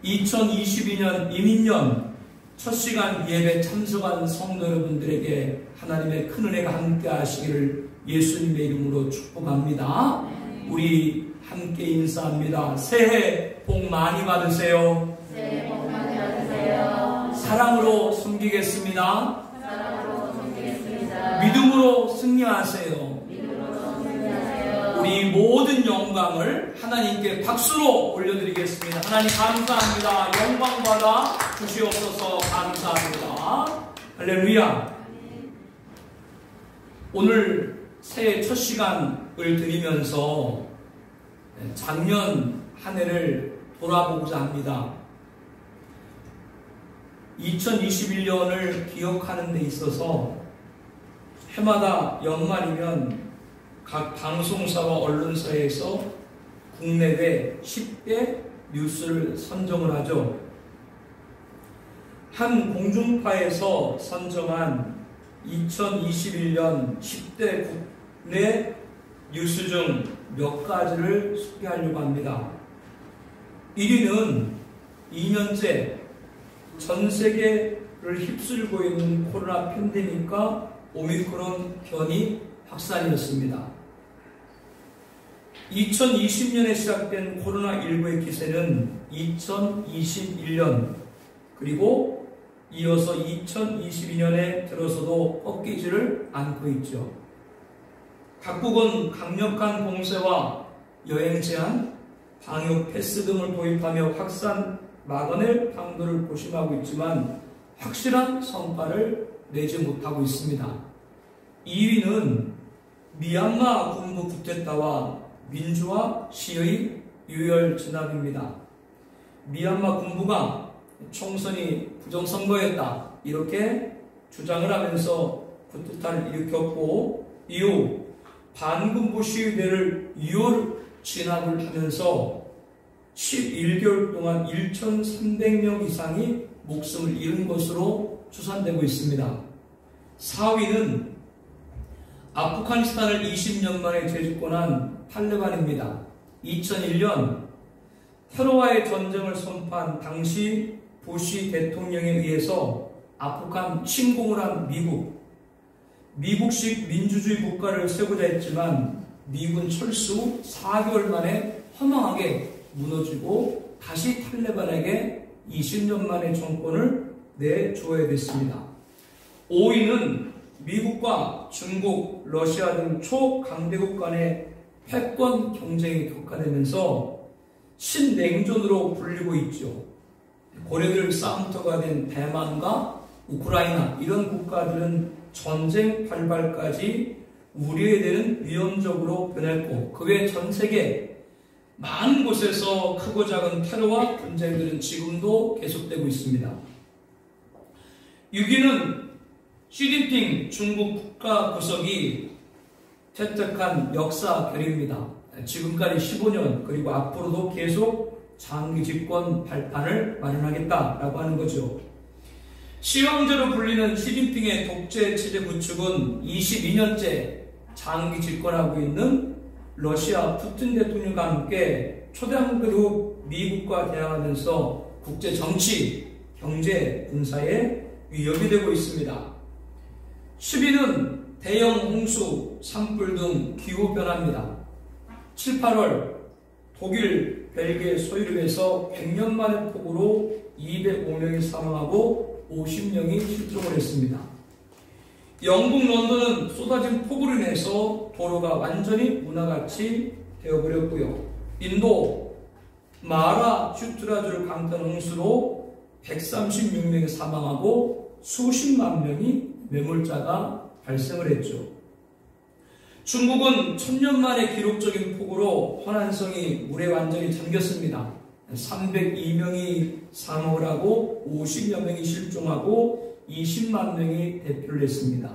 2022년 이민년 첫 시간 예배 참석한 성도 여러분들에게 하나님의 큰 은혜가 함께 하시기를 예수님의 이름으로 축복합니다. 우리 함께 인사합니다. 새해 복 많이 받으세요. 새해 복 많이 받으세요. 사랑으로 섬기겠습니다. 사랑으로 섬기겠습니다. 믿음으로 승리하세요. 믿음으로 승리하세요. 우리 모든 영광을 하나님께 박수로 올려드리겠습니다. 하나님 감사합니다. 영광 받아 주시옵소서. 감사합니다. 할렐루야. 오늘 새해 첫 시간을 드리면서 작년 한 해를 돌아보고자 합니다. 2021년을 기억하는 데 있어서 해마다 연말이면 각 방송사와 언론사에서 국내외 10대 뉴스를 선정을 하죠. 한 공중파에서 선정한 2021년 10대 국내 뉴스 중 몇 가지를 소개하려고 합니다. 1위는 2년째 전 세계를 휩쓸고 있는 코로나 팬데믹과 오미크론 변이 확산이었습니다. 2020년에 시작된 코로나19의 기세는 2021년 그리고 이어서 2022년에 들어서도 꺾이지를 않고 있죠. 각국은 강력한 봉쇄와 여행 제한, 방역 패스 등을 도입하며 확산 막아낼 방도를 고심하고 있지만 확실한 성과를 내지 못하고 있습니다. 2위는 미얀마 군부 쿠데타와 민주화 시의 유혈 진압입니다. 미얀마 군부가 총선이 부정선거였다 이렇게 주장을 하면서 쿠데타를 일으켰고 이후 반군부 시위대를 유혈 진압을 하면서 11개월 동안 1,300명 이상이 목숨을 잃은 것으로 추산되고 있습니다. 4위는 아프가니스탄을 20년 만에 재집권한 탈레반입니다. 2001년 테러와의 전쟁을 선포한 당시 부시 대통령에 의해서 아프간 침공을 한 미국식 민주주의 국가를 세우고자 했지만 미군 철수 후 4개월 만에 허망하게 무너지고 다시 탈레반에게 20년 만에 정권을 내줘야 됐습니다. 5위는 미국과 중국, 러시아 등 초강대국 간의 패권 경쟁이 격화되면서 신냉전으로 불리고 있죠. 고래들 싸움터가 된 대만과 우크라이나 이런 국가들은 전쟁 발발까지 우려해야 되는 위험적으로 변했고 그 외 전 세계 많은 곳에서 크고 작은 테러와 분쟁들은 지금도 계속되고 있습니다. 6위는 시진핑 중국 국가 부석이 채택한 역사 결의입니다. 지금까지 15년 그리고 앞으로도 계속 장기 집권 발판을 마련하겠다라고 하는 거죠. 시황제로 불리는 시진핑의 독재 체제 구축은 22년째 장기 집권하고 있는 러시아 푸틴 대통령과 함께 초당그룹 미국과 대항하면서 국제 정치, 경제, 군사에 위협이 되고 있습니다. 10위는 대형 홍수, 산불 등 기후변화입니다. 7, 8월 독일, 벨기에 소유럽에서 100년 만의 폭우로 205명이 사망하고 50명이 실종을 했습니다. 영국 런던은 쏟아진 폭우로 인해서 도로가 완전히 문화같이 되어버렸고요. 인도 마하라슈트라주를 강타한 홍수로 136명이 사망하고 수십만 명이 매몰자가 발생을 했죠. 중국은 1000년 만에 기록적인 폭우로 허난성이 물에 완전히 잠겼습니다. 302명이 사망을 하고 50여 명이 실종하고 20만 명이 대피를 했습니다.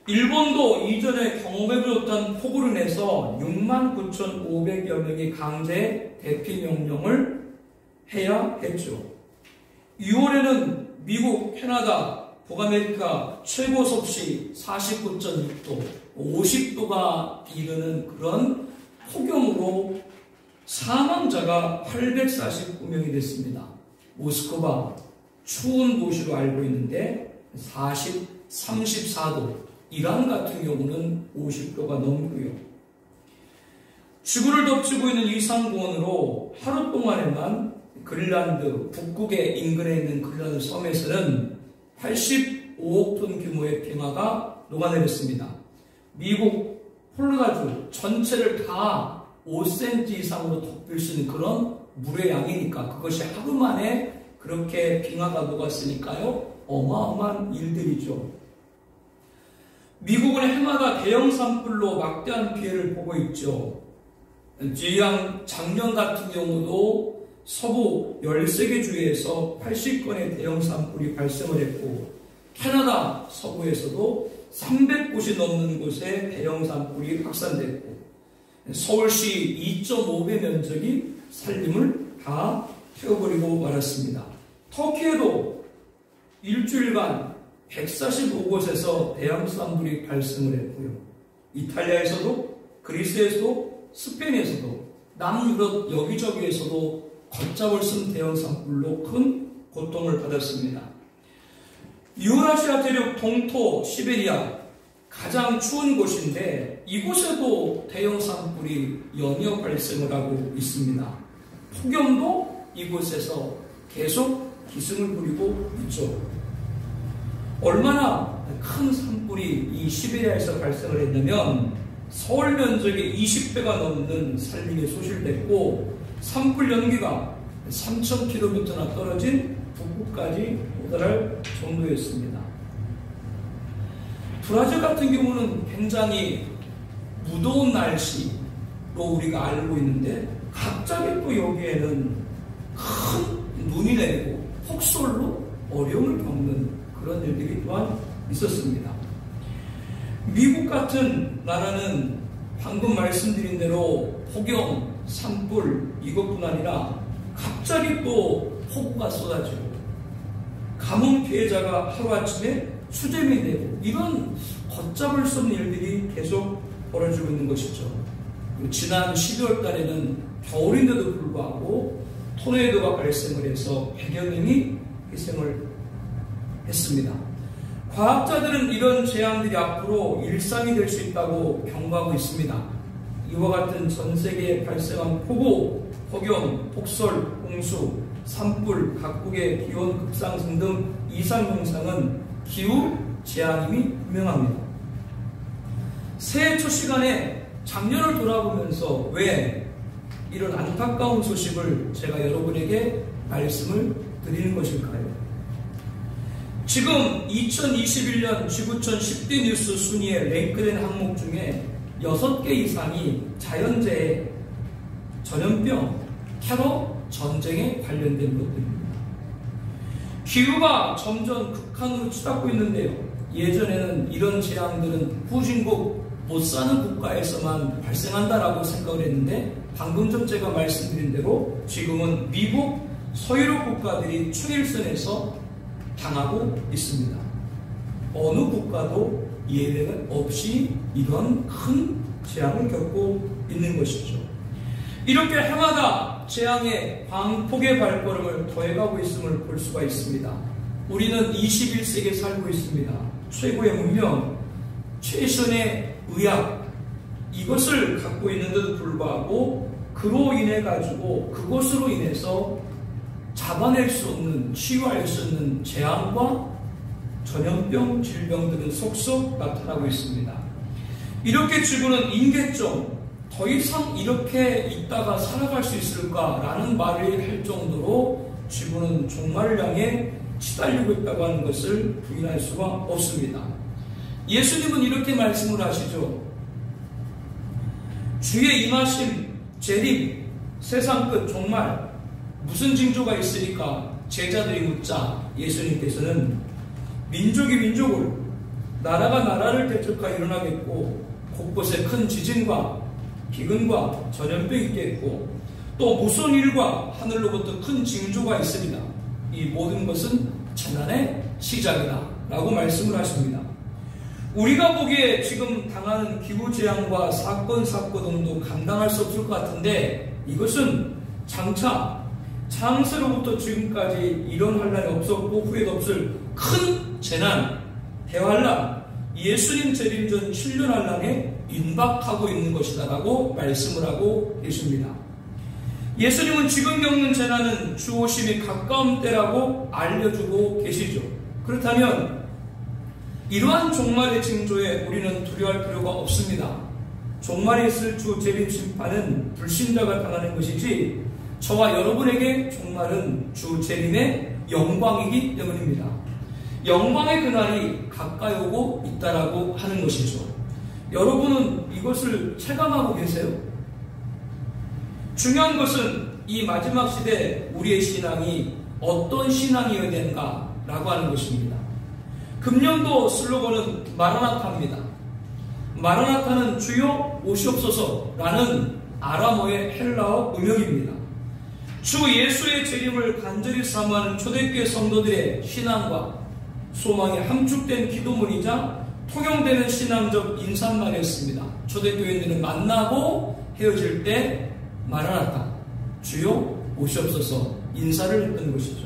일본도 이전에 경험해보지 폭우로 인해서 69,500여 명이 강제 대피 명령을 해야 했죠. 6월에는 미국, 캐나다, 북아메리카 최고 섭씨 49.6도, 50도가 이르는 그런 폭염으로 사망자가 849명이 됐습니다. 모스크바 추운 도시로 알고 있는데 34도, 이란 같은 경우는 50도가 넘고요. 지구를 덮치고 있는 이상고온으로 하루 동안에만 그린란드 북극의 인근에 있는 그린란드 섬에서는 85억 톤 규모의 빙하가 녹아내렸습니다. 미국 폴라주 전체를 다 5cm 이상으로 덮일 수 있는 그런 물의 양이니까 그것이 하루 만에 그렇게 빙하가 녹았으니까요, 어마어마한 일들이죠. 미국은 해마다 대형 산불로 막대한 피해를 보고 있죠. 작년 같은 경우도 서부 13개 주에서 80건의 대형 산불이 발생을 했고, 캐나다 서부에서도 300곳이 넘는 곳에 대형 산불이 확산됐고, 서울시 2.5배 면적이 산림을 다 태워버리고 말았습니다. 터키에도 일주일간 145곳에서 대형 산불이 발생을 했고요. 이탈리아에서도, 그리스에서도, 스페인에서도, 남유럽 여기저기에서도 걷잡을 쓴 대형 산불로 큰 고통을 받았습니다. 유라시아 대륙 동토 시베리아, 가장 추운 곳인데 이곳에도 대형 산불이 연이어 발생을 하고 있습니다. 폭염도 이곳에서 계속 기승을 부리고 있죠. 얼마나 큰 산불이 이 시베리아에서 발생을 했냐면 서울 면적의 20배가 넘는 산림이 소실됐고, 산불 연기가 3,000km나 떨어진 북부까지 도달할 정도였습니다. 브라질 같은 경우는 굉장히 무더운 날씨로 우리가 알고 있는데 갑자기 또 여기에는 큰 눈이 내리고 폭설로 어려움을 겪는 그런 일들이 또한 있었습니다. 미국 같은 나라는 방금 말씀드린 대로 폭염, 산불 이것뿐 아니라 갑자기 또 폭우가 쏟아지고 가뭄 피해자가 하루아침에 수재미 되고, 이런 걷잡을 수 없는 일들이 계속 벌어지고 있는 것이죠. 지난 12월 달에는 겨울인데도 불구하고 토네이도가 발생을 해서 100여 명이 희생을 했습니다. 과학자들은 이런 재앙들이 앞으로 일상이 될 수 있다고 경고하고 있습니다. 이와 같은 전 세계에 발생한 폭우, 폭염, 폭설, 홍수, 산불, 각국의 기온 급상승 등 이상 현상은 기후 재앙임이 분명합니다. 새해 첫 시간에 작년을 돌아보면서 왜 이런 안타까운 소식을 제가 여러분에게 말씀을 드리는 것일까요? 지금 2021년 지구촌 10대 뉴스 순위에 랭크된 항목 중에 6개 이상이 자연재해, 전염병, 테러, 전쟁에 관련된 것들입니다. 기후가 점점 극한으로 치닫고 있는데요. 예전에는 이런 재앙들은 후진국, 못 사는 국가에서만 발생한다라고 생각을 했는데, 방금 전 제가 말씀드린 대로 지금은 미국, 서유럽 국가들이 최일선에서 당하고 있습니다. 어느 국가도 예외가 없이 이런 큰 재앙을 겪고 있는 것이죠. 이렇게 해마다 재앙의 광폭의 발걸음을 더해가고 있음을 볼 수가 있습니다. 우리는 21세기에 살고 있습니다. 최고의 문명, 최신의 의학, 이것을 갖고 있는데도 불구하고 그로 인해 가지고 그것으로 인해서 잡아낼 수 없는, 치유할 수 없는 재앙과 전염병, 질병들은 속속 나타나고 있습니다. 이렇게 지구는 임계점, 더 이상 이렇게 있다가 살아갈 수 있을까라는 말을 할 정도로 지구는 종말을 향해 시달리고 있다고 하는 것을 부인할 수가 없습니다. 예수님은 이렇게 말씀을 하시죠. 주의 임하심, 재림, 세상 끝, 종말, 무슨 징조가 있으리까? 제자들이 묻자 예수님께서는 민족이 민족을, 나라가 나라를 대적하여 일어나겠고, 곳곳에 큰 지진과 기근과 전염병이 있겠고, 또 무서운 일과 하늘로부터 큰 징조가 있으리라. 이 모든 것은 재난의 시작이다 라고 말씀을 하십니다. 우리가 보기에 지금 당하는 기후재앙과 사건, 사고등도 감당할 수 없을 것 같은데, 이것은 장차 창세로부터 지금까지 이런 환란이 없었고 후에도 없을 큰 재난, 대환란, 예수님 재림 전 7년 환란에 임박하고 있는 것이다 라고 말씀을 하고 계십니다. 예수님은 지금 겪는 재난은 주 오심이 가까운 때라고 알려주고 계시죠. 그렇다면 이러한 종말의 징조에 우리는 두려워할 필요가 없습니다. 종말에 있을 주 재림 심판은 불신자가 당하는 것이지 저와 여러분에게 종말은 주 재림의 영광이기 때문입니다. 영광의 그날이 가까이 오고 있다라고 하는 것이죠. 여러분은 이것을 체감하고 계세요? 중요한 것은 이 마지막 시대 우리의 신앙이 어떤 신앙이어야 되는가라고 하는 것입니다. 금년도 슬로건은 마라나타입니다. 마라나타는 주여 오시옵소서라는 아람어의 헬라어 음역입니다. 주 예수의 재림을 간절히 사모하는 초대교회 성도들의 신앙과 소망이 함축된 기도문이자 통용되는 신앙적 인사말이었습니다. 초대교회들은 만나고 헤어질 때 마라나타, 주여 오시옵소서 인사를 했던 것이죠.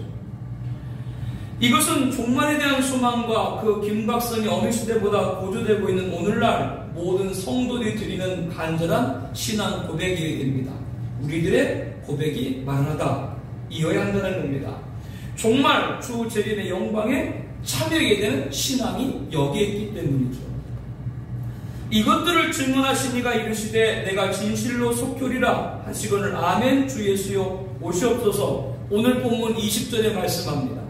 이것은 종말에 대한 소망과 그 긴박성이 어느 시대보다 고조되고 있는 오늘날 모든 성도들이 드리는 간절한 신앙 고백이어야 됩니다. 우리들의 고백이 마라나타 이어야 한다는 겁니다. 정말 주 재림의 영광에 참여하게 되는 신앙이 여기에 있기 때문이죠. 이것들을 질문하시니가 이르시되 내가 진실로 속효리라 하시거늘 아멘 주 예수여 오시옵소서. 오늘 본문 20절에 말씀합니다.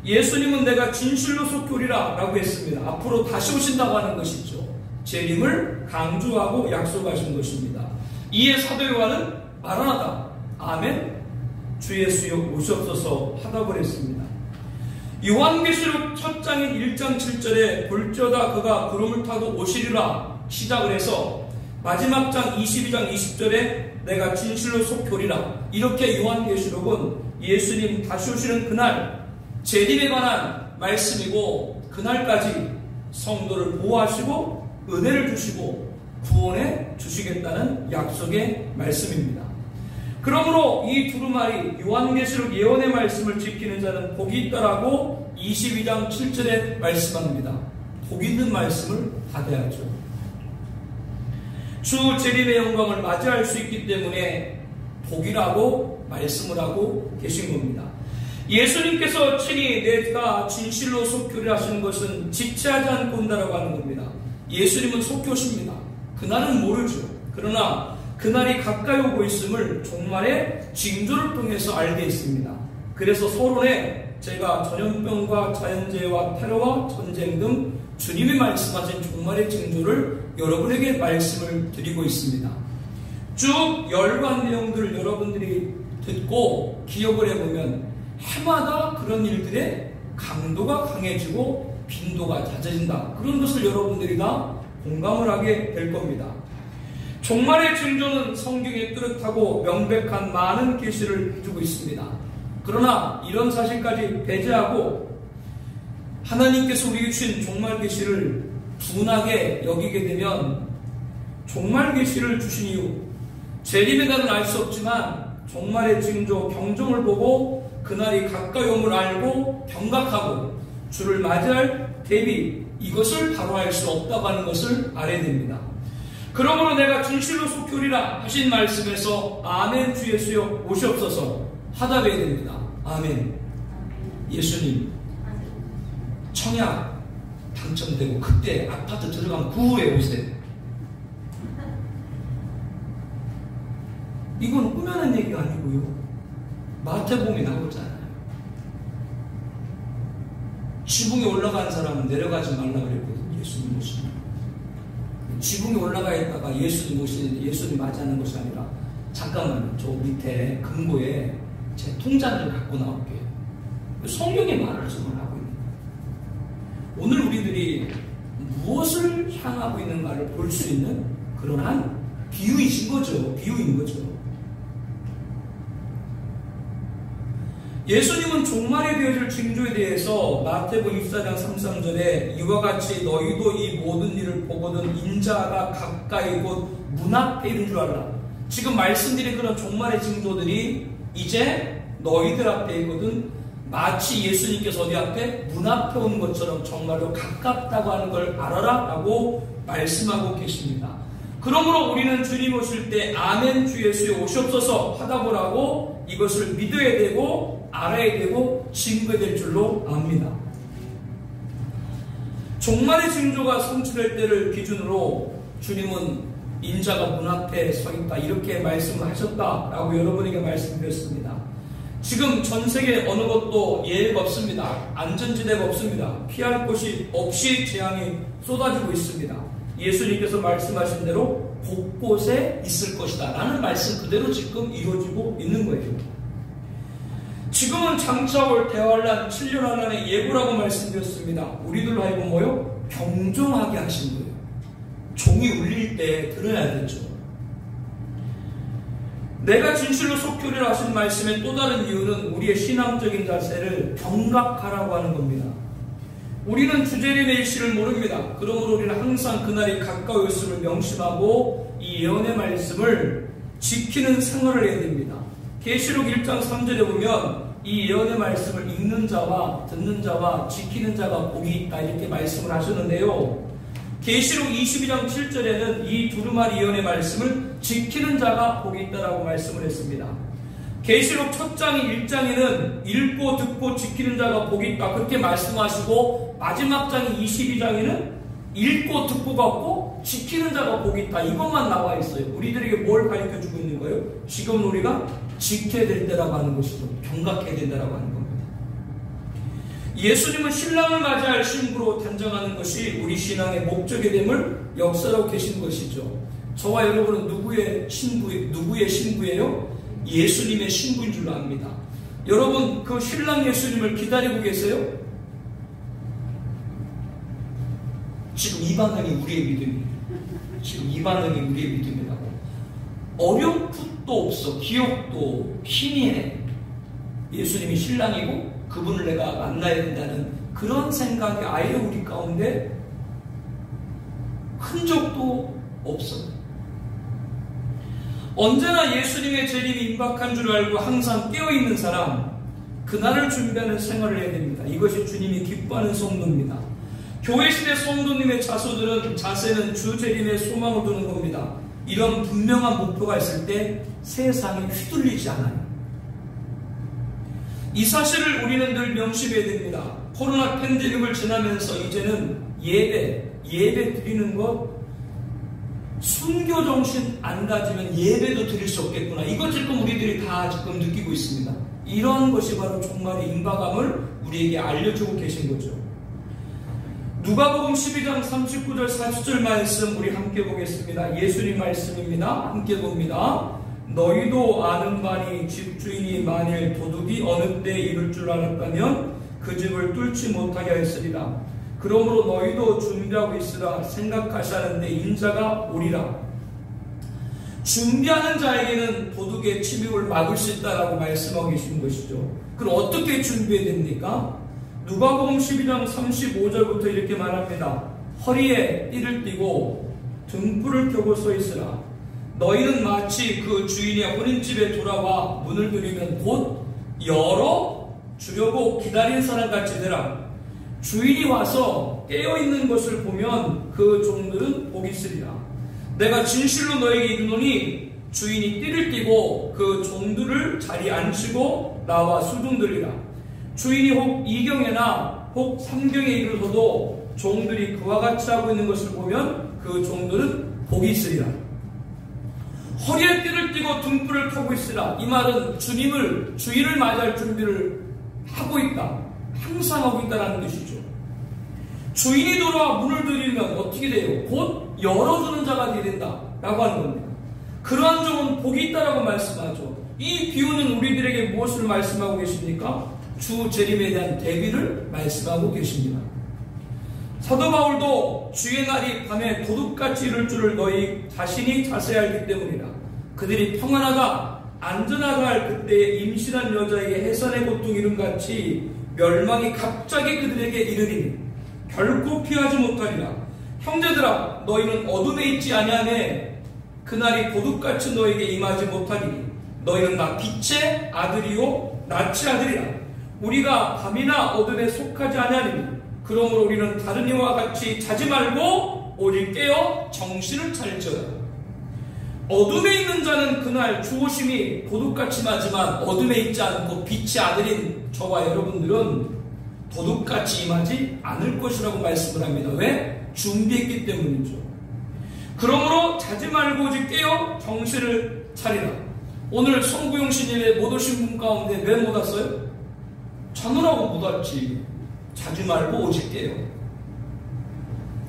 예수님은 내가 진실로 속효리라 라고 했습니다. 앞으로 다시 오신다고 하는 것이죠. 재림을 강조하고 약속하신 것입니다. 이에 사도 요한은 마라나타 아멘 주 예수여 오시옵소서 하다고 했습니다. 요한계시록 첫 장인 1장 7절에 볼지어다 그가 구름을 타고 오시리라 시작을 해서 마지막 장 22장 20절에 내가 진실로 속효리라 이렇게 요한계시록은 예수님 다시 오시는 그날 재림에 관한 말씀이고 그날까지 성도를 보호하시고 은혜를 주시고 구원해 주시겠다는 약속의 말씀입니다. 그러므로 이 두루마리 요한계시록 예언의 말씀을 지키는 자는 복이 있다라고 22장 7절에 말씀합니다. 복 있는 말씀을 받아야죠. 주 재림의 영광을 맞이할 수 있기 때문에 복이라고 말씀을 하고 계신 겁니다. 예수님께서 친히 내가 진실로 속효를 하시는 것은 지체하지 않고 온다라고 하는 겁니다. 예수님은 속효십니다. 그날은 모르죠. 그러나 그날이 가까이 오고 있음을 종말의 징조를 통해서 알게 있습니다. 그래서 서론에 제가 전염병과 자연재해와 테러와 전쟁 등 주님이 말씀하신 종말의 징조를 여러분에게 말씀을 드리고 있습니다. 쭉 열반 내용들을 여러분들이 듣고 기억을 해보면 해마다 그런 일들의 강도가 강해지고 빈도가 잦아진다. 그런 것을 여러분들이 다 공감을 하게 될 겁니다. 종말의 징조는 성경에 뚜렷하고 명백한 많은 계시를 주고 있습니다. 그러나 이런 사실까지 배제하고 하나님께서 우리에게 주신 종말 계시를 둔하게 여기게 되면 종말 계시를 주신 이유 재림의 날은 알 수 없지만 종말의 징조 경종을 보고 그날이 가까이 옴을 알고 경각하고 주를 맞이할 대비 이것을 바로 알 수 없다고 하는 것을 알아야 됩니다. 그러므로 내가 진실로 속효리라 하신 말씀에서 아멘 주 예수여 오시옵소서 하답해야 됩니다. 아멘. 예수님 청약 당첨되고 그때 아파트 들어가면 구후에 오세요. 이건 꾸며낸 얘기가 아니고요. 마태복음에 나오잖아요. 지붕에 올라간 사람은 내려가지 말라고 그랬거든요. 예수님 모시는. 지붕에 올라가 있다가 예수님 모시는데 예수님 맞이하는 것이 아니라 잠깐만 저 밑에 금고에 제 통장을 갖고 나올게요. 성경의 말을 지금 하고 있는 거예요. 오늘 우리들이 무엇을 향하고 있는가를 볼 수 있는 그러한 비유이신 거죠. 비유인 거죠. 예수님은 종말에 되어질 징조에 대해서 마태복음 24장 33절에 이와 같이 너희도 이 모든 일을 보거든 인자가 가까이 곧 문 앞에 있는 줄 알라. 지금 말씀드린 그런 종말의 징조들이 이제 너희들 앞에 있거든. 마치 예수님께서 어디 앞에? 문 앞에 온 것처럼 정말로 가깝다고 하는 걸 알아라 라고 말씀하고 계십니다. 그러므로 우리는 주님 오실 때 아멘 주 예수에 오시옵소서 하다보라고 이것을 믿어야 되고 알아야 되고 증거해야 될 줄로 압니다. 종말의 징조가 성취될 때를 기준으로 주님은 인자가 문 앞에 서 있다 이렇게 말씀을 하셨다라고 여러분에게 말씀드렸습니다. 지금 전 세계 어느 곳도 예외가 없습니다. 안전지대가 없습니다. 피할 곳이 없이 재앙이 쏟아지고 있습니다. 예수님께서 말씀하신 대로 곳곳에 있을 것이다 라는 말씀 그대로 지금 이루어지고 있는 거예요. 지금은 장차 올 대환란 7년 환란의 예고라고 말씀드렸습니다. 우리들로 하여금 뭐요? 경종하게 하신 거예요. 종이 울릴 때 들어야겠죠. 내가 진실로 속교리라 하신 말씀의 또 다른 이유는 우리의 신앙적인 자세를 경각하라고 하는 겁니다. 우리는 주재림의 일시를 모릅니다. 그러므로 우리는 항상 그날이 가까워 있음을 명심하고 이 예언의 말씀을 지키는 생활을 해야 됩니다. 계시록 1장 3절에 보면 이 예언의 말씀을 읽는 자와 듣는 자와 지키는 자가 복이 있다 이렇게 말씀을 하셨는데요. 계시록 22장 7절에는 이 두루마리 예언의 말씀을 지키는 자가 복이 있다라고 말씀을 했습니다. 계시록 첫 장인 1장에는 읽고 듣고 지키는 자가 복이 있다 그렇게 말씀하시고 마지막 장인 22장에는 읽고 듣고가 없고 지키는 자가 복이 있다 이것만 나와 있어요. 우리들에게 뭘 가르쳐주고 있는 거예요? 지금 우리가 지켜야 될 때라고 하는 것이죠. 경각해야 된다라고 하는 겁니다. 예수님은 신랑을 맞이할 신부로 단정하는 것이 우리 신앙의 목적이 됨을 역사하고 계신 것이죠. 저와 여러분은 누구의 신부예요? 예수님의 신부인 줄로 압니다. 여러분 그 신랑 예수님을 기다리고 계세요? 지금 이 반응이 우리의 믿음이에요. 지금 이 반응이 우리의 믿음이라고. 어렴풋도 없어. 기억도 희미해. 예수님이 신랑이고 그분을 내가 만나야 된다는 그런 생각이 아예 우리 가운데 흔적도 없어요. 언제나 예수님의 재림이 임박한 줄 알고 항상 깨어있는 사람, 그날을 준비하는 생활을 해야 됩니다. 이것이 주님이 기뻐하는 성도입니다. 교회 시대 성도님의 자세는 주 재림에 소망을 두는 겁니다. 이런 분명한 목표가 있을 때 세상이 휘둘리지 않아요. 이 사실을 우리는 늘 명심해야 됩니다. 코로나 팬데믹을 지나면서 이제는 예배 드리는 것 순교 정신 안 가지면 예배도 드릴 수 없겠구나. 이것 지금 우리들이 다 지금 느끼고 있습니다. 이런 것이 바로 종말의 임박함을 우리에게 알려주고 계신 거죠. 누가복음 12장 39절 40절 말씀 우리 함께 보겠습니다. 예수님 말씀입니다. 함께 봅니다. 너희도 아는 바니 집주인이 만일 도둑이 어느 때 이룰 줄 알았다면 그 집을 뚫지 못하게 하였으리라. 그러므로 너희도 준비하고 있으라. 생각하시 하는데 인자가 오리라. 준비하는 자에게는 도둑의 침입을 막을 수 있다라고 말씀하고 계신 것이죠. 그럼 어떻게 준비해야 됩니까? 누가복음 12장 35절부터 이렇게 말합니다. 허리에 띠를 띠고 등불을 켜고 서 있으라. 너희는 마치 그 주인의 혼인집에 돌아와 문을 두르면 곧 열어 주려고 기다린 사람같이 되라. 주인이 와서 깨어있는 것을 보면 그 종들은 복이 있으리라. 내가 진실로 너에게 이르노니 주인이 띠를 띠고 그 종들을 자리에 앉히고 나와 수중들이라. 주인이 혹 2경에나 혹 3경에 이르러서도 종들이 그와 같이 하고 있는 것을 보면 그 종들은 복이 있으리라. 허리에 띠를 띠고 등불을 켜고 있으라. 이 말은 주인을 맞이할 준비를 하고 있다. 항상 하고 있다는 것이죠. 주인이 돌아와 문을 들이면 어떻게 돼요? 곧 열어주는 자가 되야 된다 라고 하는 겁니다. 그러한 종은 복이 있다라고 말씀하죠. 이 비유는 우리들에게 무엇을 말씀하고 계십니까? 주 재림에 대한 대비를 말씀하고 계십니다. 사도 바울도 주의 날이 밤에 도둑같이 이룰 줄을 너희 자신이 자세히 알기 때문이라. 그들이 평안하다 안전하다 할 그때에 임신한 여자에게 해산의 고통 이름같이 멸망이 갑자기 그들에게 이르리니 결코 피하지 못하리라. 형제들아 너희는 어둠에 있지 아니하매 그날이 도둑같이 너에게 임하지 못하리니 너희는 나 빛의 아들이요 낯의 아들이라. 우리가 밤이나 어둠에 속하지 아니하리니 그러므로 우리는 다른 이와 같이 자지 말고 오직 깨어 정신을 차릴지어다. 어둠에 있는 자는 그날 주오심이 도둑같이 마지만 어둠에 있지 않고 빛의 아들인 저와 여러분들은 도둑같이 임하지 않을 것이라고 말씀을 합니다. 왜? 준비했기 때문이죠. 그러므로 자지 말고 오직 깨어 정신을 차리라. 오늘 송구용신일에 못 오신 분 가운데 왜 못 왔어요? 자느라고 못 왔지. 자지 말고 오직 깨어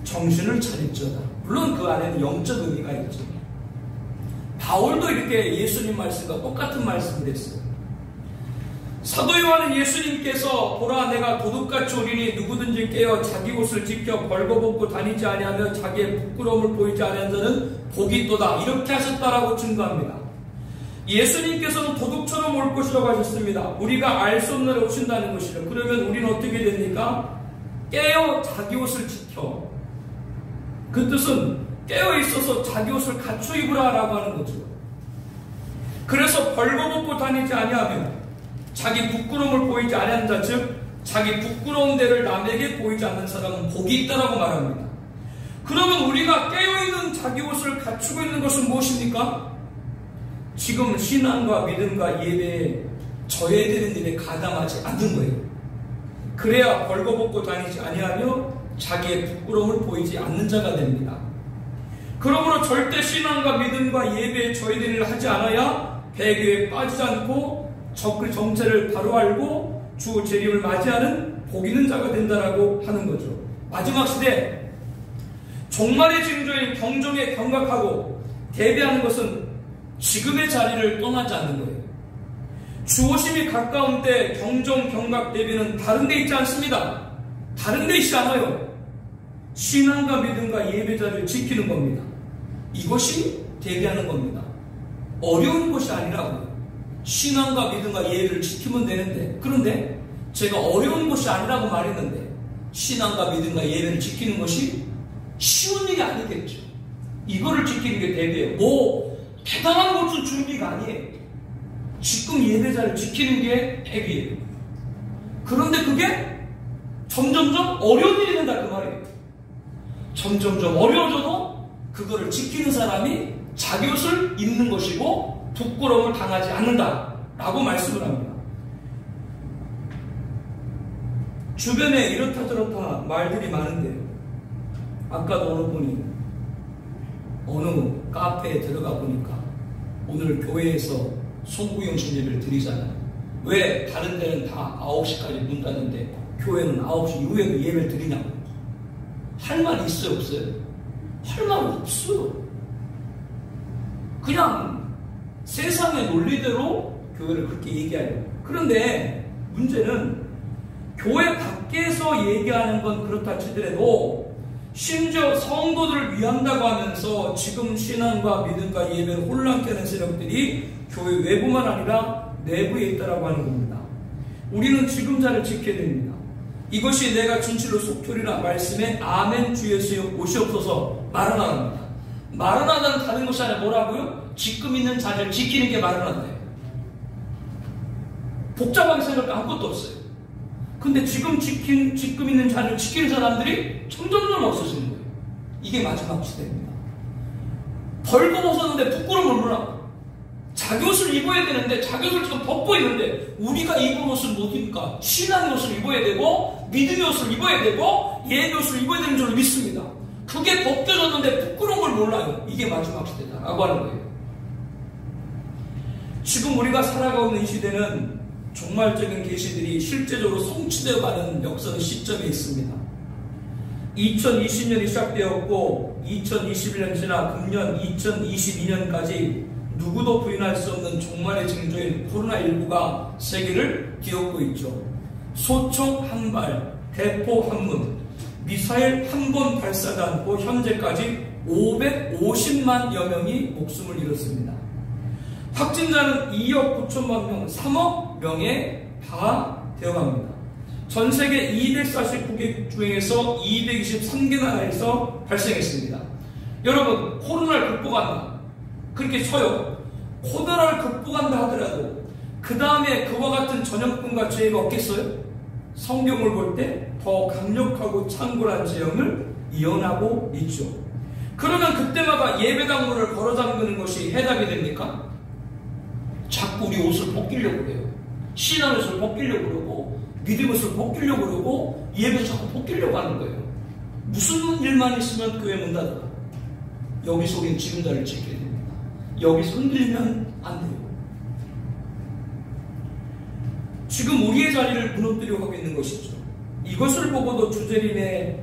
정신을 차릴지어다. 물론 그 안에는 영적 의미가 있죠. 바울도 이렇게 예수님 말씀과 똑같은 말씀을 했어요. 사도 요한은 예수님께서 보라 내가 도둑같이 오리니 누구든지 깨어 자기 옷을 지켜 벌거벗고 다니지 아니하며 자기의 부끄러움을 보이지 아니하는 자는 복이 있도다 이렇게 하셨다라고 증거합니다. 예수님께서는 도둑처럼 올 것이라고 하셨습니다. 우리가 알 수 없는 날에 오신다는 것이죠. 그러면 우리는 어떻게 됩니까? 깨어 자기 옷을 지켜. 그 뜻은 깨어 있어서 자기 옷을 갖춰 입으라라고 하는 거죠. 그래서 벌거벗고 다니지 아니하며 자기 부끄러움을 보이지 아니하는 자, 즉 자기 부끄러운 데를 남에게 보이지 않는 사람은 복이 있다라고 말합니다. 그러면 우리가 깨어있는 자기 옷을 갖추고 있는 것은 무엇입니까? 지금 신앙과 믿음과 예배에 져야 되는 일에 가담하지 않는 거예요. 그래야 벌거벗고 다니지 아니하며 자기의 부끄러움을 보이지 않는 자가 됩니다. 그러므로 절대 신앙과 믿음과 예배에 져야 되는 일을 하지 않아야 배교에 빠지지 않고 정체를 바로 알고 주 재림을 맞이하는 복 있는 자가 된다라고 하는 거죠. 마지막 시대 종말의 징조인 경종에 경각하고 대비하는 것은 지금의 자리를 떠나지 않는 거예요. 주오심이 가까운 때 경종, 경각, 대비는 다른 데 있지 않습니다. 다른 데 있지 않아요. 신앙과 믿음과 예배 자리를 지키는 겁니다. 이것이 대비하는 겁니다. 어려운 것이 아니라고요. 신앙과 믿음과 예배를 지키면 되는데, 그런데 제가 어려운 것이 아니라고 말했는데 신앙과 믿음과 예배를 지키는 것이 쉬운 일이 아니겠죠. 이거를 지키는 게 대비예요. 뭐 대단한 것은 준비가 아니에요. 지금 예배자를 지키는 게 대비예요. 그런데 그게 점점점 어려운 일이 된다 그 말이에요. 점점점 어려워져도 그거를 지키는 사람이 자기 옷을 입는 것이고 부끄러움을 당하지 않는다라고 말씀을 합니다. 주변에 이렇다 저렇다 말들이 많은데 아까도 어느 분이 어느 카페에 들어가 보니까 오늘 교회에서 송구영신 예배를 드리잖아요. 왜 다른 데는 다 9시까지 문 닫는데 교회는 9시 이후에도 예배를 드리냐고. 할 말이 있어요 없어요? 할 말이 없어요. 그냥 세상의 논리대로 교회를 그렇게 얘기하려고. 그런데 문제는 교회 밖에서 얘기하는 건 그렇다 치더라도 심지어 성도들을 위한다고 하면서 지금 신앙과 믿음과 예배를 혼란케 하는 세력들이 교회 외부만 아니라 내부에 있다라고 하는 겁니다. 우리는 지금 자를 지켜야 됩니다. 이것이 내가 진실로 속죄리라 말씀에 아멘 주 예수여 오시옵소서 마라나다입니다. 마라나다는 다른 것이 아니라 뭐라고요? 지금 있는 자리를 지키는 게 마라나다예요. 복잡하게 생각할 아무것도 없어요. 근데 지금 있는 자리를 지키는 사람들이 점점점 없어지는 거예요. 이게 마지막 시대입니다. 벌거벗었는데 부끄러움을 몰라. 자기 옷을 입어야 되는데 자기 옷을 지금 벗고 있는데 우리가 입은 옷을 못 입으니까 신앙의 옷을 입어야 되고 믿음의 옷을 입어야 되고 예의 옷을 입어야 되는 줄 믿습니다. 그게 벗겨졌는데 부끄러운 걸 몰라요. 이게 마지막 시대다라고 하는 거예요. 지금 우리가 살아가고 있는 이 시대는 종말적인 계시들이 실제적으로 성취되어가는 역사의 시점에 있습니다. 2020년이 시작되었고 2021년 지나 금년 2022년까지 누구도 부인할 수 없는 종말의 징조인 코로나19가 세계를 뒤엎고 있죠. 소총 한 발, 대포 한 문, 미사일 한 번 발사도 않고 현재까지 550만여 명이 목숨을 잃었습니다. 확진자는 2억 9천만 명, 3억 명에 다되어갑니다. 전 세계 249개 중에서 223개 나라에서 발생했습니다. 여러분, 코로나를 극복한다. 그렇게 서요. 코로나를 극복한다 하더라도 그 다음에 그와 같은 전염병과 죄가 없겠어요? 성경을 볼 때 더 강력하고 창궐한 재앙을 예언하고 있죠. 그러면 그때마다 예배당 문을 걸어 잠그는 것이 해답이 됩니까? 자꾸 우리 옷을 벗기려고 해요. 신앙의 옷을 벗기려고 그러고 믿음의 옷을 벗기려고 그러고 예배를 자꾸 벗기려고 하는 거예요. 무슨 일만 있으면 교회 문 닫아. 여기서 우리는 지금 자리를 지켜야 됩니다. 여기서 흔들리면 안 돼요. 지금 우리의 자리를 무너뜨려 가고 있는 것이죠. 이것을 보고도 주재림의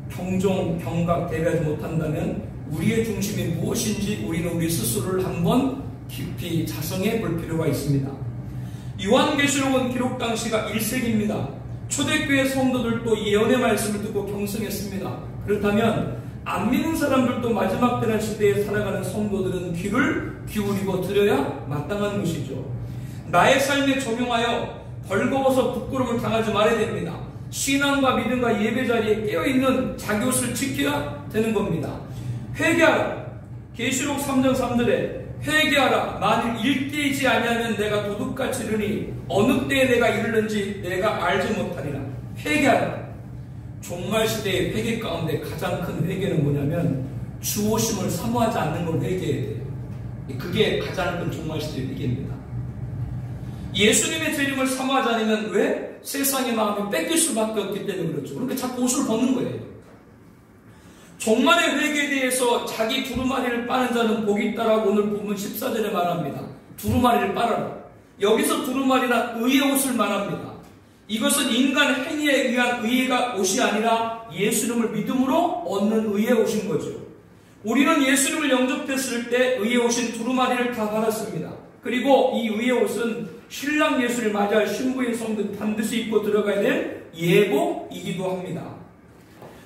경종, 경각, 대비하지 못한다면 우리의 중심이 무엇인지 우리는 우리 스스로를 한번 깊이 자성해 볼 필요가 있습니다. 요한계시록은 기록 당시가 1세기입니다. 초대교회 성도들도 예언의 말씀을 듣고 경성했습니다. 그렇다면 안 믿는 사람들도 마지막 때란 시대에 살아가는 성도들은 귀를 기울이고 들어야 마땅한 것이죠. 나의 삶에 적용하여 벌거워서 부끄러움을 당하지 말아야 됩니다. 신앙과 믿음과 예배 자리에 깨어있는 자기 옷을 지켜야 되는 겁니다. 회개하라. 계시록 3장 3절에 회개하라. 만일 일깨이지 아니하면 내가 도둑같이 이르니 어느 때에 내가 이르는지 내가 알지 못하리라. 회개하라. 종말 시대의 회개 가운데 가장 큰 회개는 뭐냐면 주오심을 사모하지 않는 걸 회개해야 돼요. 그게 가장 큰 종말 시대의 회개입니다. 예수님의 재림을 사모하지 않으면 왜? 세상의 마음이 뺏길 수밖에 없기 때문에 그렇죠. 그러니까 자꾸 옷을 벗는 거예요. 종말의 회개에 대해서 자기 두루마리를 빠는 자는 복이 있다라고 오늘 본문 14절에 말합니다. 두루마리를 빨아라. 여기서 두루마리나 의의 옷을 말합니다. 이것은 인간 행위에 의한 의의가 옷이 아니라 예수님을 믿음으로 얻는 의의 옷인 거죠. 우리는 예수님을 영접했을 때 의의 옷인 두루마리를 다 받았습니다. 그리고 이 의의 옷은 신랑 예수를 맞이할 신부의 성도 반드시 입고 들어가야 될 예복이기도 합니다.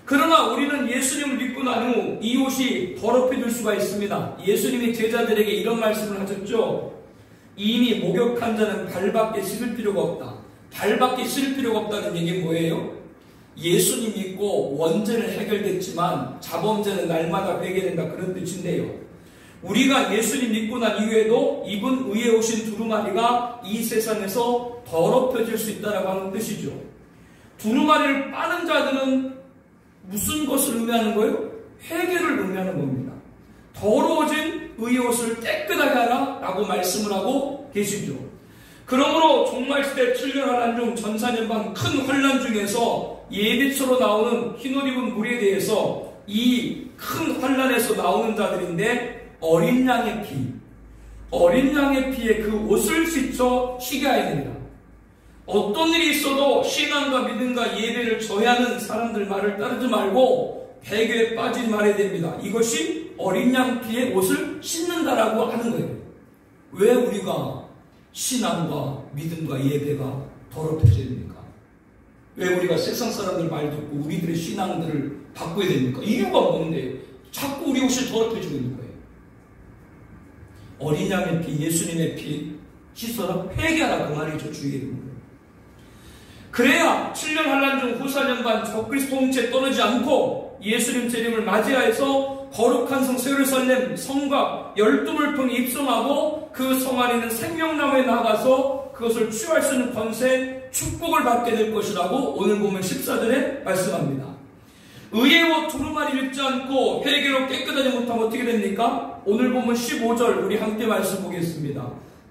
그러나 우리는 예수님을 믿고 난 후 이 옷이 더럽혀질 수가 있습니다. 예수님이 제자들에게 이런 말씀을 하셨죠. 이미 목욕한 자는 발밖에 씻을 필요가 없다. 발밖에 씻을 필요가 없다는 얘기는 뭐예요? 예수님 믿고 원죄는 해결됐지만 자범죄는 날마다 회개된다, 그런 뜻인데요. 우리가 예수님 믿고 난 이후에도 입은 의에 오신 두루마리가 이 세상에서 더럽혀질 수 있다고 하는 뜻이죠. 두루마리를 빠는 자들은 무슨 것을 의미하는 거예요? 회개를 의미하는 겁니다. 더러워진 의의 옷을 깨끗하게 하라 라고 말씀을 하고 계시죠. 그러므로 종말시대 7년 환란 중 전사년반 큰 환란 중에서 예비처로 나오는 흰옷 입은 무리에 대해서 이 큰 환란에서 나오는 자들인데 어린 양의 피에 그 옷을 씻어 쉬게 해야 됩니다. 어떤 일이 있어도 신앙과 믿음과 예배를 저해하는 사람들 말을 따르지 말고 배교에 빠지지 말아야 됩니다. 이것이 어린 양 피에 옷을 씻는다라고 하는 거예요. 왜 우리가 신앙과 믿음과 예배가 더럽혀져야 됩니까? 왜 우리가 세상 사람들 말 듣고 우리들의 신앙들을 바꿔야 됩니까? 이유가 뭔데 자꾸 우리 옷이 더럽혀지고 있는 거예요. 어린 양의 피, 예수님의 피 씻어라, 회개하라, 그 말이죠. 주의해야 됩니다. 그래야 7년 환란 중 후 4년간 적그리스도 홍채에 떨어지지 않고 예수님 재림을 맞이하여서 거룩한 성 세르살렘 성과 12물풍에 입성하고 그 성 안에 있는 생명나무에 나가서 그것을 취할 수 있는 권세, 축복을 받게 될 것이라고 오늘 보면 14절에 말씀합니다. 의의 옷 두루마리 입지 않고 회개로 깨끗하지 못하면 어떻게 됩니까? 오늘 보면 15절 우리 함께 말씀 보겠습니다.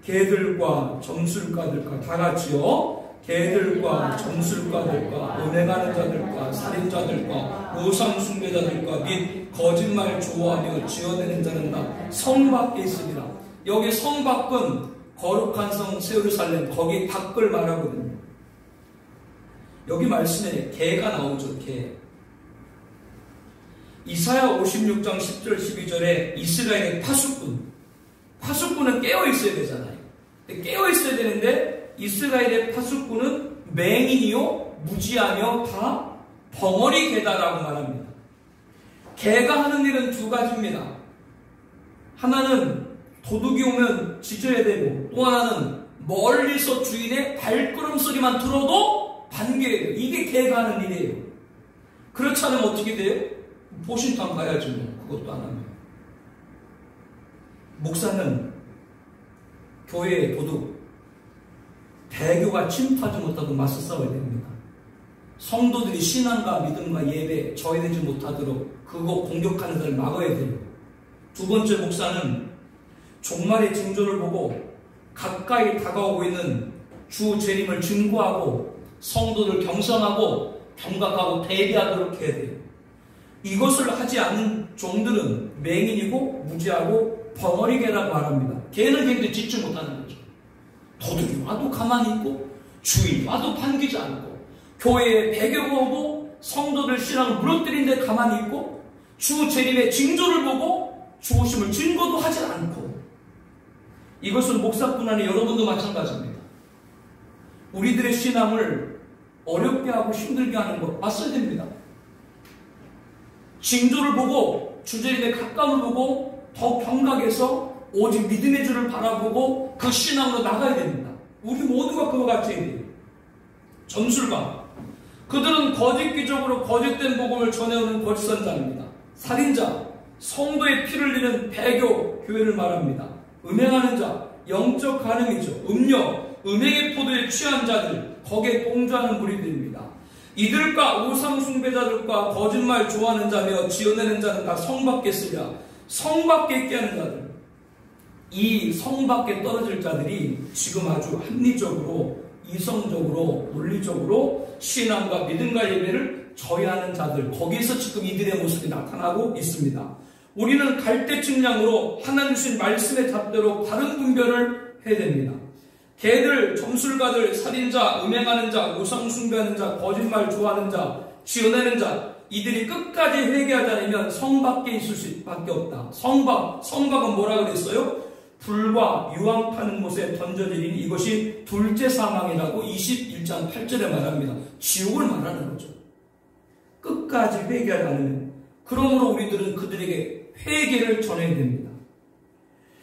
개들과 점술가들과 다 같이요. 개들과 점술가들과 은행하는 자들과 살인자들과 우상 숭배자들과 및 거짓말 좋아하며 지어내는 자는 다 성 밖에 있습니다. 여기 성 밖은 거룩한 성 세르살렘, 거기 밖을 말하거든요. 여기 말씀에 개가 나오죠. 개. 이사야 56장 10절 12절에 이스라엘의 파수꾼은 깨어 있어야 되잖아요. 깨어 있어야 되는데 이스라엘의 파수꾼은 맹인이요 무지하며 다 벙어리 개다라고 말합니다. 개가 하는 일은 두 가지입니다. 하나는 도둑이 오면 짖어야 되고, 또 하나는 멀리서 주인의 발걸음 소리만 들어도 반겨야 돼요. 이게 개가 하는 일이에요. 그렇지 않으면 어떻게 돼요? 보신탕 가야지 뭐. 그것도 안 하면. 목사는 교회의 도둑, 배교가 침투하지 못하도록 맞서 싸워야 됩니다. 성도들이 신앙과 믿음과 예배에 저해되지 못하도록 그거 공격하는 자를 막아야 돼요. 두 번째, 목사는 종말의 징조를 보고 가까이 다가오고 있는 주 재림을 증거하고 성도들 경성하고 경각하고 대비하도록 해야 돼요. 이것을 하지 않는 종들은 맹인이고 무지하고 벙어리개라고 말합니다. 걔는 걔한테 짓지 못하는 거죠. 도둑이 와도 가만히 있고 주인이 와도 반기지 않고 교회에 배교가 오고 성도들 신앙을 무너뜨린 데 가만히 있고 주 재림의 징조를 보고 죽으심을 증거도 하지 않고, 이것은 목사뿐 아니라 여러분도 마찬가지입니다. 우리들의 신앙을 어렵게 하고 힘들게 하는 것 맞서야 됩니다. 징조를 보고 주재림의 가까움을 보고 더 경각해서 오직 믿음의 주를 바라보고 그 신앙으로 나가야 됩니다. 우리 모두가 그와 같이 해야 돼요. 점술가, 그들은 거짓 기적으로 거짓된 복음을 전해오는 거짓 선자입니다. 살인자, 성도의 피를 흘리는 배교 교회를 말합니다. 음행하는 자, 영적 간음이죠. 음료, 음행의 포도에 취한 자들, 거기에 동조하는 무리들입니다. 이들과 우상 숭배자들과 거짓말 좋아하는 자며 지어내는 자는 다 성 밖에 쓰랴. 성 밖에 있게 하는 자들, 이 성 밖에 떨어질 자들이 지금 아주 합리적으로, 이성적으로, 논리적으로 신앙과 믿음과 예배를 저해하는 자들, 거기에서 지금 이들의 모습이 나타나고 있습니다. 우리는 갈대측량으로 하나님 주신 말씀의 잣대로 바른 분별을 해야 됩니다. 개들, 점술가들, 살인자, 음행하는 자, 우상 숭배하는 자, 거짓말 좋아하는 자, 지어내는 자, 이들이 끝까지 회개하지 않으면 성 밖에 있을 수밖에 없다. 성박은 뭐라 그랬어요? 불과 유황 타는 곳에 던져지리니 이것이 둘째 사망이라고 21장 8절에 말합니다. 지옥을 말하는 거죠. 끝까지 회개하지 않으면. 그러므로 우리들은 그들에게 회개를 전해야 됩니다.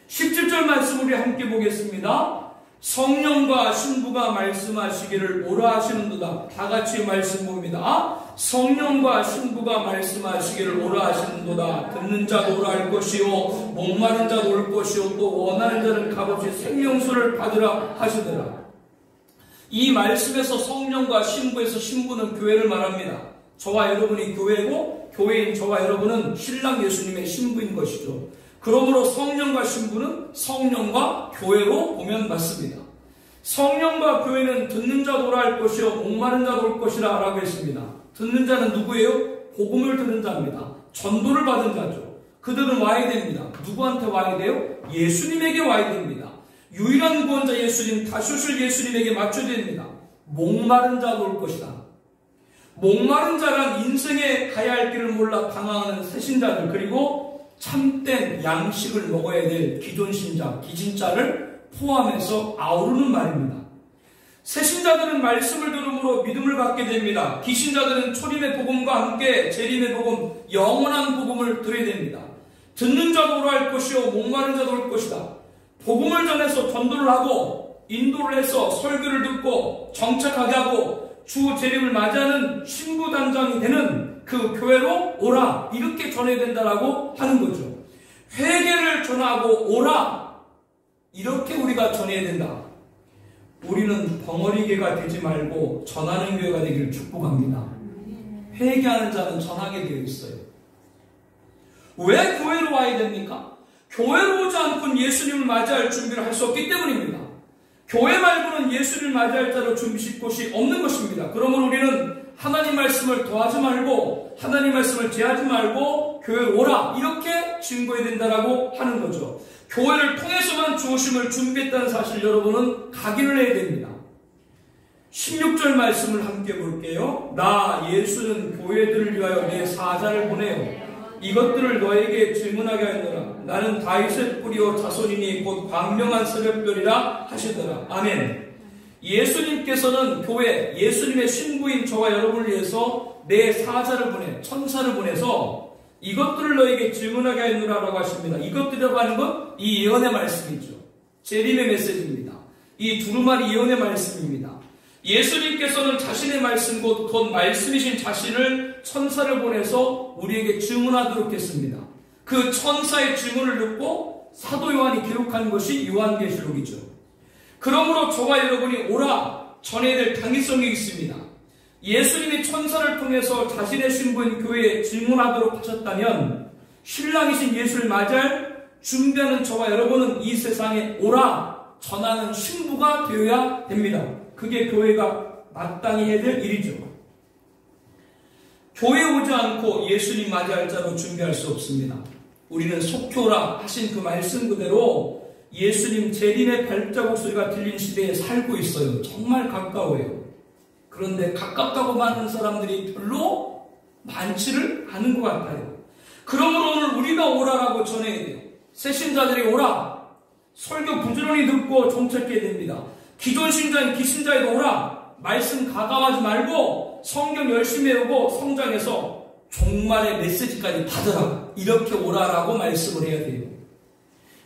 17절 말씀 우리 함께 보겠습니다. 성령과 신부가 말씀하시기를 오라 하시는도다. 다 같이 말씀 봅니다. 성령과 신부가 말씀하시기를 오라 하시는도다. 듣는 자도 오라 할 것이요 목마른 자도 올 것이요 또 원하는 자는 값없이 생명수를 받으라 하시더라. 이 말씀에서 성령과 신부에서 신부는 교회를 말합니다. 저와 여러분이 교회고 교회인 저와 여러분은 신랑 예수님의 신부인 것이죠. 그러므로 성령과 신부는 성령과 교회로 보면 맞습니다. 성령과 교회는 듣는 자도 오라 할 것이요 목마른 자도 올 것이라 라고 했습니다. 듣는 자는 누구예요? 복음을 듣는 자입니다. 전도를 받은 자죠. 그들은 와야 됩니다. 누구한테 와야 돼요? 예수님에게 와야 됩니다. 유일한 구원자 예수님, 다시 오실 예수님에게 맞춰야 됩니다. 목마른 자도 올 것이다. 목마른 자란 인생에 가야 할 길을 몰라 방황하는 새신자들, 그리고 참된 양식을 먹어야 될 기존신자, 기진자를 포함해서 아우르는 말입니다. 새신자들은 말씀을 들음으로 믿음을 갖게 됩니다. 기신자들은 초림의 복음과 함께 재림의 복음, 영원한 복음을 들어야 됩니다. 듣는 자도 오라 할 것이요 목마른 자도 올 것이다. 복음을 전해서 전도를 하고 인도를 해서 설교를 듣고 정착하게 하고 주 재림을 맞이하는 신부단장이 되는 그 교회로 오라, 이렇게 전해야 된다라고 하는 거죠. 회개를 전하고 오라, 이렇게 우리가 전해야 된다. 우리는 벙어리개가 되지 말고 전하는 교회가 되기를 축복합니다. 회개하는 자는 전하게 되어 있어요. 왜 교회로 와야 됩니까? 교회로 오지 않고는 예수님을 맞이할 준비를 할 수 없기 때문입니다. 교회 말고는 예수님을 맞이할 자로 준비실 곳이 없는 것입니다. 그러면 우리는 하나님 말씀을 더하지 말고 하나님 말씀을 제하지 말고 교회로 오라, 이렇게 증거해야 된다라고 하는 거죠. 교회를 통해서만 주오심을 준비했다는 사실 여러분은 각인을 해야 됩니다. 16절 말씀을 함께 볼게요. 나 예수는 교회들을 위하여 내 사자를 보내요. 이것들을 너에게 질문하게 하였노라. 나는 다윗의 뿌리요 자손이니 곧 광명한 새벽별이라 하시더라. 아멘. 예수님께서는 교회, 예수님의 신부인 저와 여러분을 위해서 내 사자를 보내, 천사를 보내서 이것들을 너에게 질문하게 하였노라라고 하십니다. 이것들이라고 하는 건 이 예언의 말씀이죠. 재림의 메시지입니다. 이 두루마리 예언의 말씀입니다. 예수님께서는 자신의 말씀, 곧 말씀이신 자신을 천사를 보내서 우리에게 증언하도록 했습니다. 그 천사의 증언을 듣고 사도 요한이 기록한 것이 요한계시록이죠. 그러므로 저와 여러분이 오라 전해야 될 당위성이 있습니다. 예수님이 천사를 통해서 자신의 신부인 교회에 질문하도록 하셨다면 신랑이신 예수를 맞이할 준비하는 저와 여러분은 이 세상에 오라 전하는 신부가 되어야 됩니다. 그게 교회가 마땅히 해야 될 일이죠. 교회에 오지 않고 예수님 맞이할 자로 준비할 수 없습니다. 우리는 속효라 하신 그 말씀 그대로 예수님 재림의 발자국 소리가 들린 시대에 살고 있어요. 정말 가까워요. 그런데 가깝다고 많은 사람들이 별로 많지를 않은 것 같아요. 그러므로 오늘 우리가 오라라고 전해야 돼요. 새신자들이 오라. 설교 부지런히 듣고 정착해야 됩니다. 기존 신자인 기신자에도 오라. 말씀 가까워하지 말고 성경 열심히 외우고 성장해서 종말의 메시지까지 받으라. 이렇게 오라라고 말씀을 해야 돼요.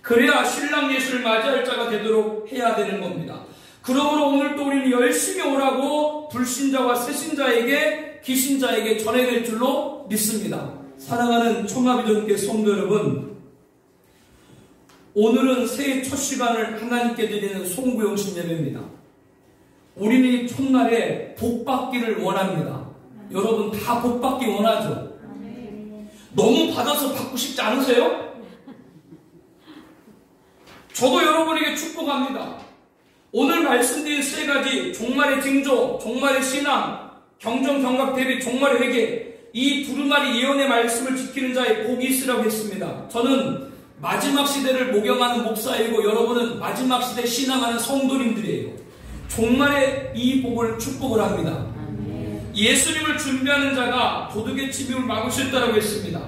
그래야 신랑 예수를 맞이할 자가 되도록 해야 되는 겁니다. 그러므로 오늘 또 우리는 열심히 오라고 불신자와 새신자에게 기신자에게 전해야 될 줄로 믿습니다. 사랑하는 총합이전교회 성도 여러분, 오늘은 새해 첫 시간을 하나님께 드리는 송구영신 예배입니다. 우리는 이 첫날에 복받기를 원합니다. 여러분 다 복받기 원하죠? 너무 받아서 받고 싶지 않으세요? 저도 여러분에게 축복합니다. 오늘 말씀드린 세 가지 종말의 징조, 종말의 신앙, 경전, 경각, 대비, 종말의 회개, 이 두루마리 예언의 말씀을 지키는 자의 복이 있으라고 했습니다. 저는 마지막 시대를 모경하는 목사이고 여러분은 마지막 시대 신앙하는 성도님들이에요. 종말의 이 복을 축복을 합니다. 예수님을 준비하는 자가 도둑의 침입을 막을 수 있다고 했습니다.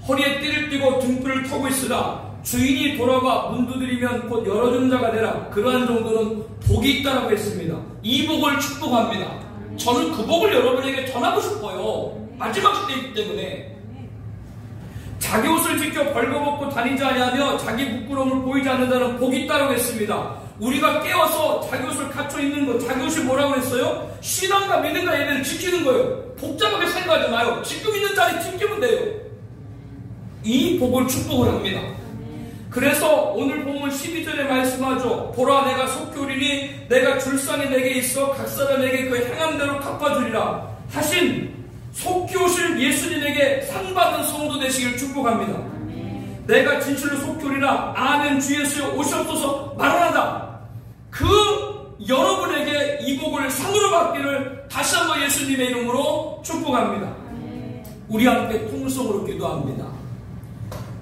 허리에 띠를 띠고 등불을 켜고 있으라. 주인이 돌아와 문 두드리면 곧 열어주는 자가 되라. 그러한 정도는 복이 있다고 했습니다. 이 복을 축복합니다. 저는 그 복을 여러분에게 전하고 싶어요. 마지막 시대이기 때문에. 자기 옷을 지켜 벌거벗고 다니지 아니하며 자기 부끄러움을 보이지 않는다는 복이 있다고 했습니다. 우리가 깨어서 자기 옷을 갖춰 입는 것, 자기 옷이 뭐라고 했어요? 신앙과 믿음과 예배를 지키는 거예요. 복잡하게 생각하지 마요. 지금 있는 자리 지키면 돼요. 이 복을 축복을 합니다. 그래서 오늘 본문 12절에 말씀하죠. 보라 내가 속효리니 내가 줄상이 내게 있어 각 사람에게 그 행함대로 갚아주리라 하신 속효실 예수님에게 상받은 성도 되시기를 축복합니다. 내가 진실로 속효리라 아멘 주 예수여 오시옵소서 말하다. 그 여러분에게 이 복을 상으로 받기를 다시 한번 예수님의 이름으로 축복합니다. 우리 함께 통성으로 기도합니다.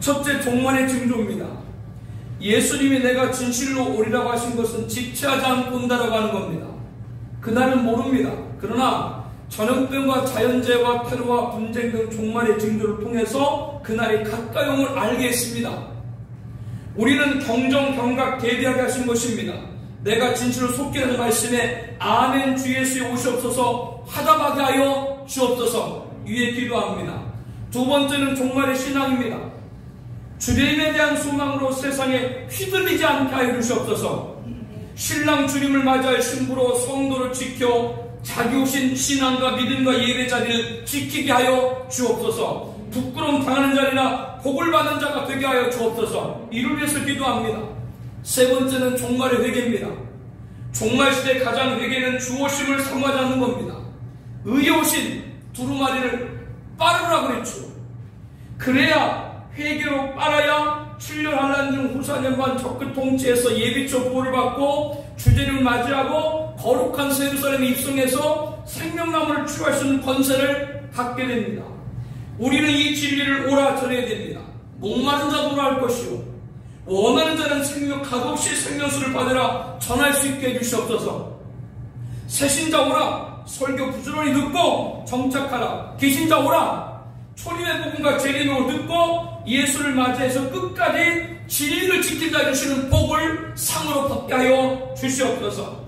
첫째, 종말의 징조입니다. 예수님이 내가 진실로 오리라고 하신 것은 지체하지 않고 온다라고 하는 겁니다. 그날은 모릅니다. 그러나 전염병과 자연재해와 테러와 분쟁 등 종말의 징조를 통해서 그날이 가까이 옴을 알게 했습니다. 우리는 경정, 경각, 대비하게 하신 것입니다. 내가 진실로 속기라는 말씀에 아멘 주 예수의 오시옵소서 화답하게 하여 주옵소서 위에 기도합니다. 두 번째는 종말의 신앙입니다. 주님에 대한 소망으로 세상에 휘둘리지 않게 하여 주시옵소서. 신랑 주님을 맞이할 신부로 성도를 지켜 자기 오신 신앙과 믿음과 예배 자리를 지키게 하여 주옵소서. 부끄러움 당하는 자리나 복을 받는 자가 되게 하여 주옵소서. 이를 위해서 기도합니다. 세 번째는 종말의 회개입니다. 종말 시대 가장 회개는 주 오심을 삼가지 않는 겁니다. 의에 오신 두루마리를 빠르라고 그랬죠. 그래야 회개로 빨아야 7년 환난 중 후사년간 적끝 통치에서 예비처 보호를 받고 주제를 맞이하고 거룩한 예루살렘에 입성해서 생명나무를 취할 수 있는 권세를 갖게 됩니다. 우리는 이 진리를 오라 전해야 됩니다. 목마른 자도 오라 할 것이요 원하는 자는 생명 값없이 생명수를 받으라 전할 수 있게 해주시옵소서. 새신자 오라 설교 부지런히 듣고 정착하라. 기신자 오라 초림의 복음과 재림을 듣고 예수를 맞이해서 끝까지 진리를 지킨다 주시는 복을 상으로 받게 하여 주시옵소서.